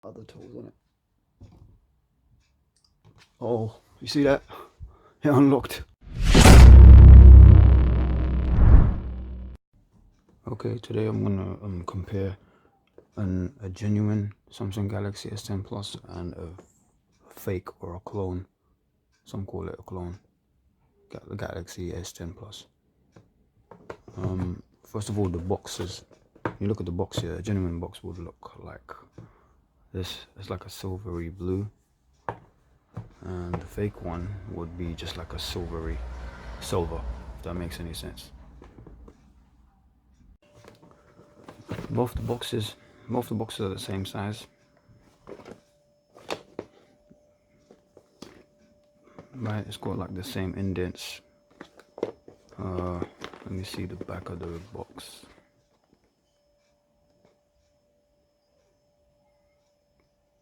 other tools on it. Oh, you see that? It unlocked. Okay, today I'm gonna compare a genuine Samsung Galaxy S10 Plus and a fake or a clone. Some call it a clone. The Galaxy S10 Plus. First of all, the boxes. You look at the box here. A genuine box would look like this. It's like a silvery blue, and the fake one would be just like a silver. If that makes any sense. Both the boxes are the same size. Right, it's got like the same indents. Let me see the back of the box.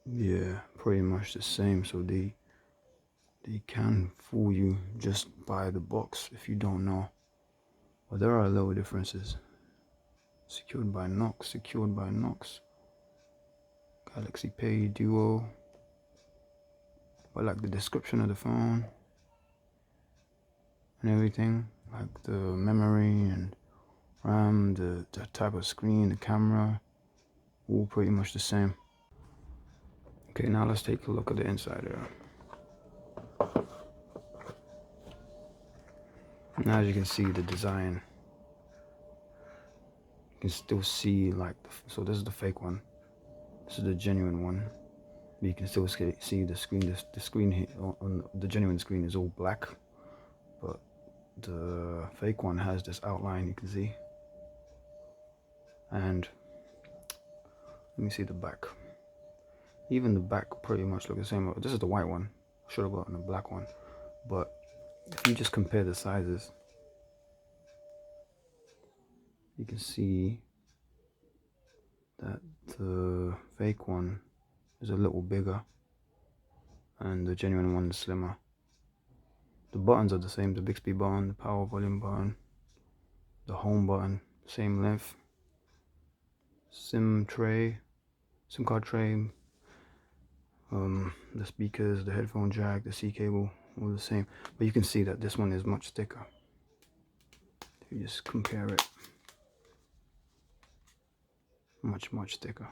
Yeah, pretty much the same. So they can fool you just by the box if you don't know. But there are little differences. Secured by Knox. Galaxy Pay Duo. But like the description of the phone and everything, like the memory and RAM, the type of screen, the camera, all pretty much the same. Okay, now let's take a look at the inside here. Now as you can see the design, you can still see like, so this is the fake one, this is the genuine one. But you can still see the screen. The screen here on the genuine screen is all black, but the fake one has this outline you can see. And let me see the back. Even the back pretty much look the same. This is the white one. Should have gotten a black one. But if you just compare the sizes, you can see that the fake one is a little bigger and the genuine one is slimmer. The buttons are the same. The Bixby button, the power volume button, the home button, same length. SIM card tray, the speakers, the headphone jack, the C cable, all the same. But you can see that this one is much thicker. If you just compare it, much thicker.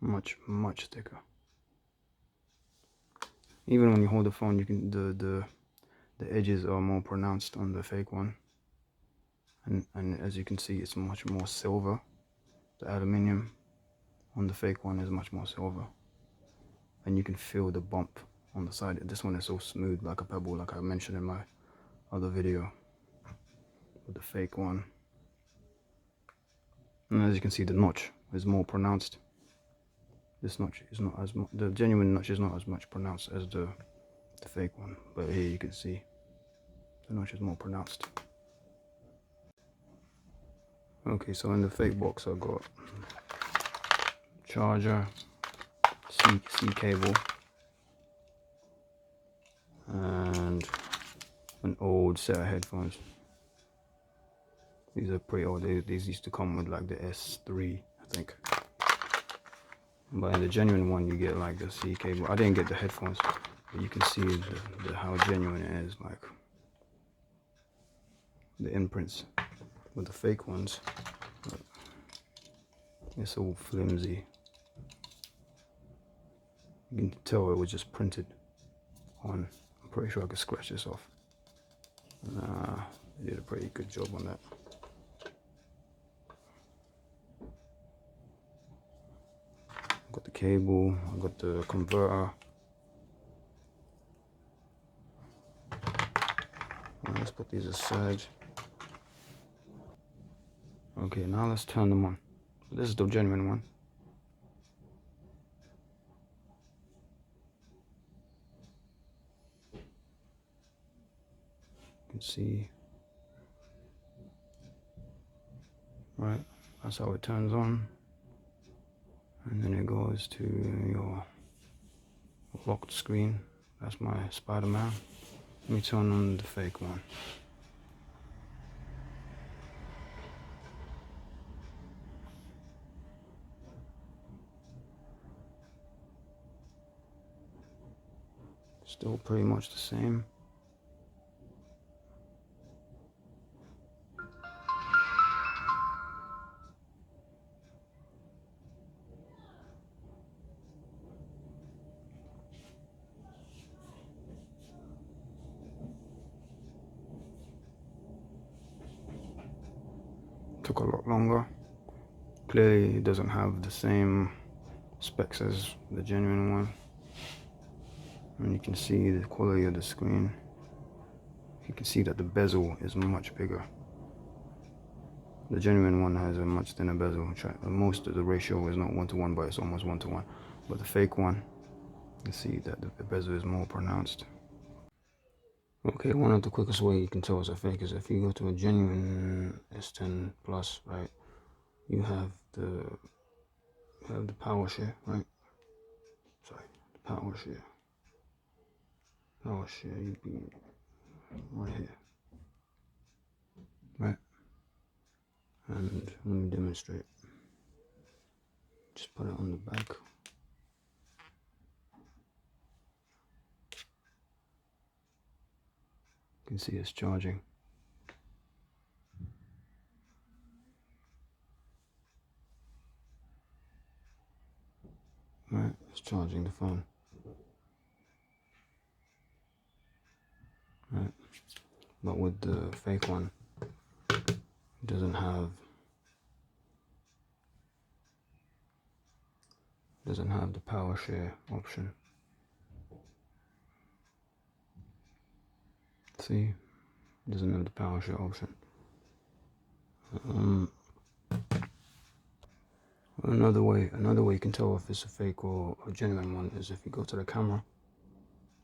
Much thicker. Even when you hold the phone, you can the edges are more pronounced on the fake one, and as you can see, it's much more silver. The aluminium on the fake one is much more silver, and you can feel the bump on the side. This one is so smooth, like a pebble, like I mentioned in my other video with the fake one. And as you can see, the notch is more pronounced. This notch is not as much, the genuine notch is not as much pronounced as the fake one, but here you can see the notch is more pronounced. Okay, so in the fake box I got charger, C cable, and an old set of headphones. These are pretty old. These used to come with like the S3, I think. But in the genuine one, you get like the C cable. I didn't get the headphones, but you can see how genuine it is, like the imprints. With the fake ones, it's all flimsy. You can tell it was just printed on. I'm pretty sure I could scratch this off. They did a pretty good job on that. I got the cable, I got the converter. Let's put these aside. Okay, now let's turn them on. This is the genuine one. You can see, right, that's how it turns on. And then it goes to your locked screen. That's my Spider-Man. Let me turn on the fake one. Still pretty much the same. Took a lot longer. Clearly it doesn't have the same specs as the genuine one. And you can see the quality of the screen. You can see that the bezel is much bigger. The genuine one has a much thinner bezel. Most of the ratio is not 1:1, but it's almost 1:1. But the fake one, you see that the bezel is more pronounced. Okay, one of the quickest way you can tell it's a fake is if you go to a genuine S10 Plus, right? You have the power share, right? Sorry, the power share. Power share, you'd be right here, right? And let me demonstrate. Just put it on the back. You can see it's charging. Right, it's charging the phone. Right, but with the fake one, it doesn't have the power share option. See, it doesn't have the power share option. Another way you can tell if it's a fake or a genuine one is if you go to the camera,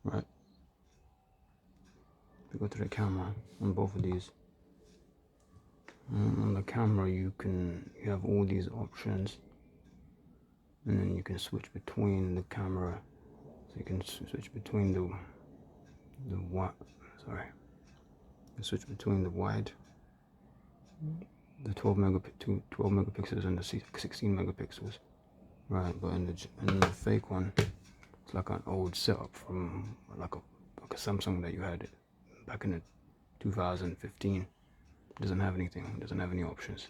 right? If you go to the camera on both of these, on the camera you have all these options, and then you can switch between the camera. So you can switch between the switch between the wide, the 12 megapixels and the 16 megapixels, right? But in the fake one, it's like an old setup from like a Samsung that you had back in the 2015. It doesn't have anything. It doesn't have any options,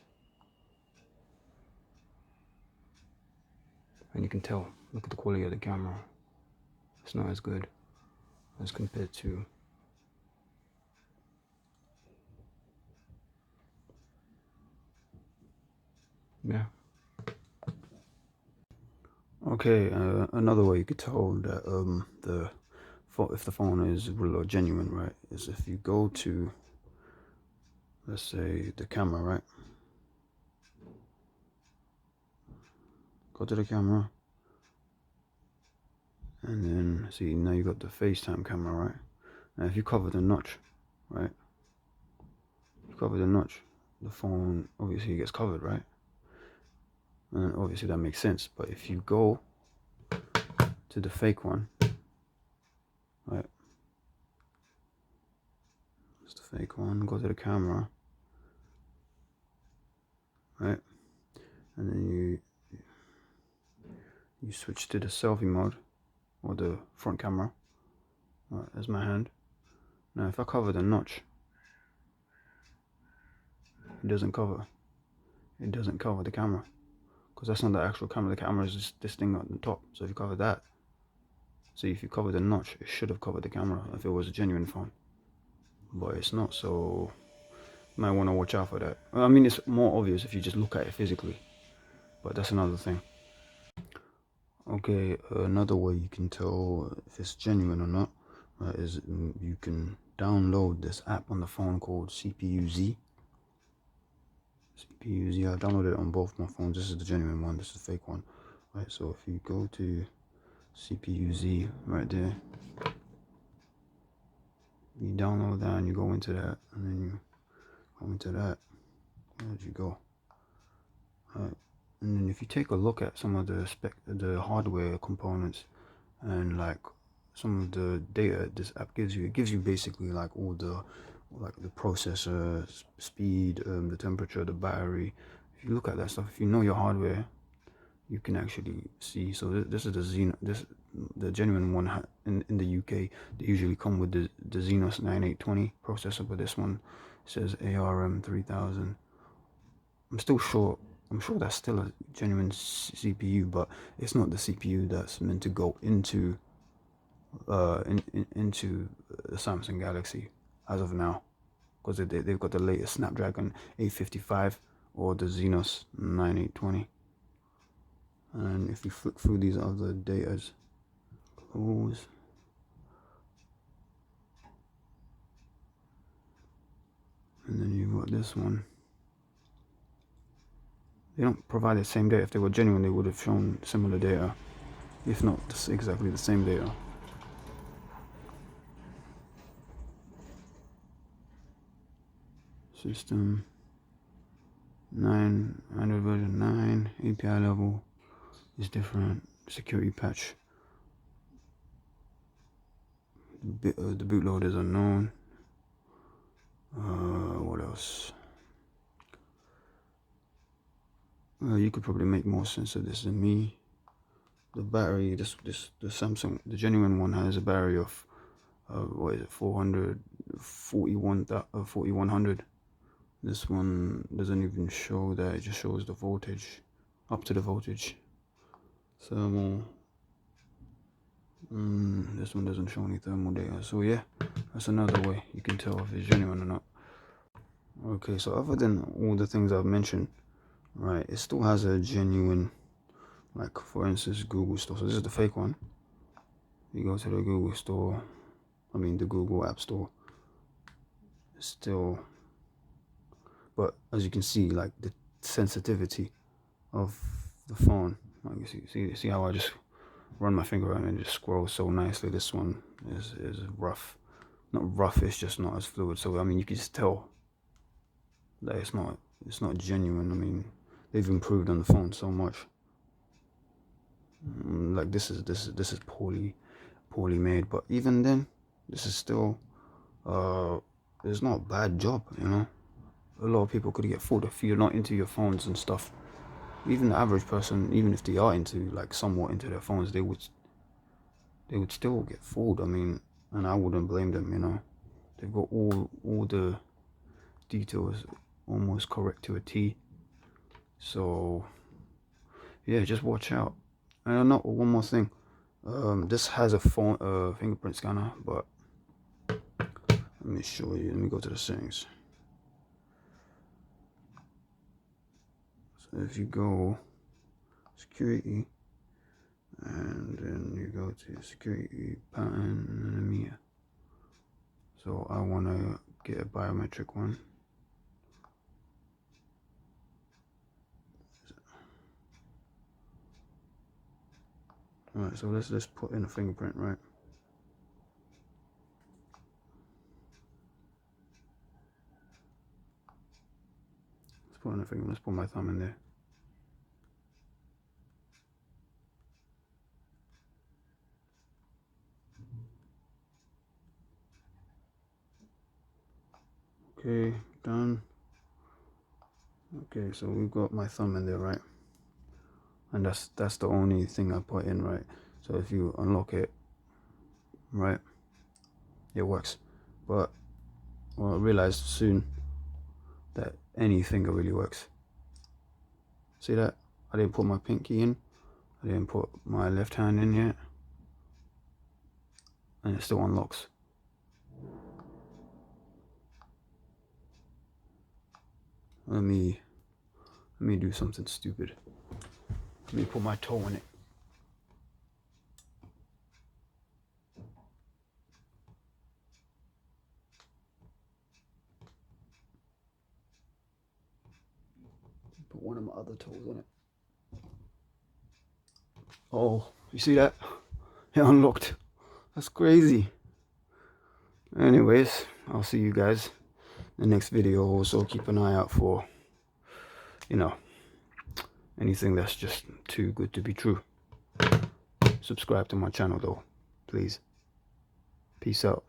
and you can tell. Look at the quality of the camera. It's not as good as compared to. Yeah. Okay, another way you could tell that if the phone is real or genuine, right, is if you go to, let's say, the camera, right? Go to the camera, and then see, now you got the FaceTime camera, right? Now if you cover the notch, right? You cover the notch, the phone obviously gets covered, right? And obviously that makes sense. But if you go to the fake one, right? It's the fake one. Go to the camera, right? And then you switch to the selfie mode, or the front camera. Right, there's my hand. Now if I cover the notch, it doesn't cover the camera, because that's not the actual camera. The camera is just this thing on the top. So if you cover that, see, if you cover the notch, it should have covered the camera if it was a genuine phone, but it's not. So you might want to watch out for that. I mean, it's more obvious if you just look at it physically, but that's another thing. Okay, another way you can tell if it's genuine or not, right, is you can download this app on the phone called CPU-Z. CPU-Z, I downloaded it on both my phones. This is the genuine one, this is the fake one. Right, so if you go to CPU-Z right there, you download that and you go into that, and then you go into that. Where'd you go? Right. And then if you take a look at some of the hardware components and like some of the data this app gives you, it gives you basically like all the processor speed, the temperature, the battery. If you look at that stuff, if you know your hardware, you can actually see. So this is the the genuine one in the UK, they usually come with the Exynos 9820 processor, but this one says ARM 3000. I'm sure that's still a genuine CPU, but it's not the CPU that's meant to go into into the Samsung Galaxy as of now, because they've got the latest Snapdragon 855 or the Exynos 9820. And if you flick through these other datas, close, and then you've got this one. They don't provide the same data. If they were genuine, they would have shown similar data, if not exactly the same data. System 9, Android version 9, API level is different, security patch. The bootloader is unknown. What else? You could probably make more sense of this than me. The battery, the Samsung, the genuine one has a battery of what is it, 4100. This one doesn't even show that, it just shows the voltage, up to the voltage. Thermal. This one doesn't show any thermal data. So yeah, that's another way you can tell if it's genuine or not. Okay, so other than all the things I've mentioned, right, it still has a genuine, like for instance, Google Store. So this is the fake one. You go to the Google Store, the Google App Store. It's still, but as you can see, like the sensitivity of the phone, like you see how I just run my finger around and it just scrolls so nicely. This one is rough, not rough, it's just not as fluid. So you can just tell that it's not genuine. They've improved on the phone so much. Like this is poorly made, but even then, this is still it's not a bad job, you know. A lot of people could get fooled if you're not into your phones and stuff. Even the average person, even if they are into, like, somewhat into their phones, they would still get fooled. And I wouldn't blame them, you know. They've got all the details almost correct to a T. So yeah, just watch out. And one more thing. This has a phone fingerprint scanner, but let me show you. Let me go to the settings. So if you go security, and then you go to security pattern, and then EMEA. So I want to get a biometric one. Alright, so let's put in a fingerprint, right? Let's put in a fingerprint. Let's put my thumb in there. Okay, done. Okay, so we've got my thumb in there, right? And that's the only thing I put in, right? So if you unlock it, right, it works. But I realized soon that any finger really works. See that? I didn't put my pinky in. I didn't put my left hand in yet. And it still unlocks. Let me do something stupid. Let me put my toe in it. Put one of my other toes in it. Oh, you see that? It unlocked. That's crazy. Anyways, I'll see you guys in the next video. Also keep an eye out for, you know, anything that's just too good to be true. Subscribe to my channel though, please. Peace out.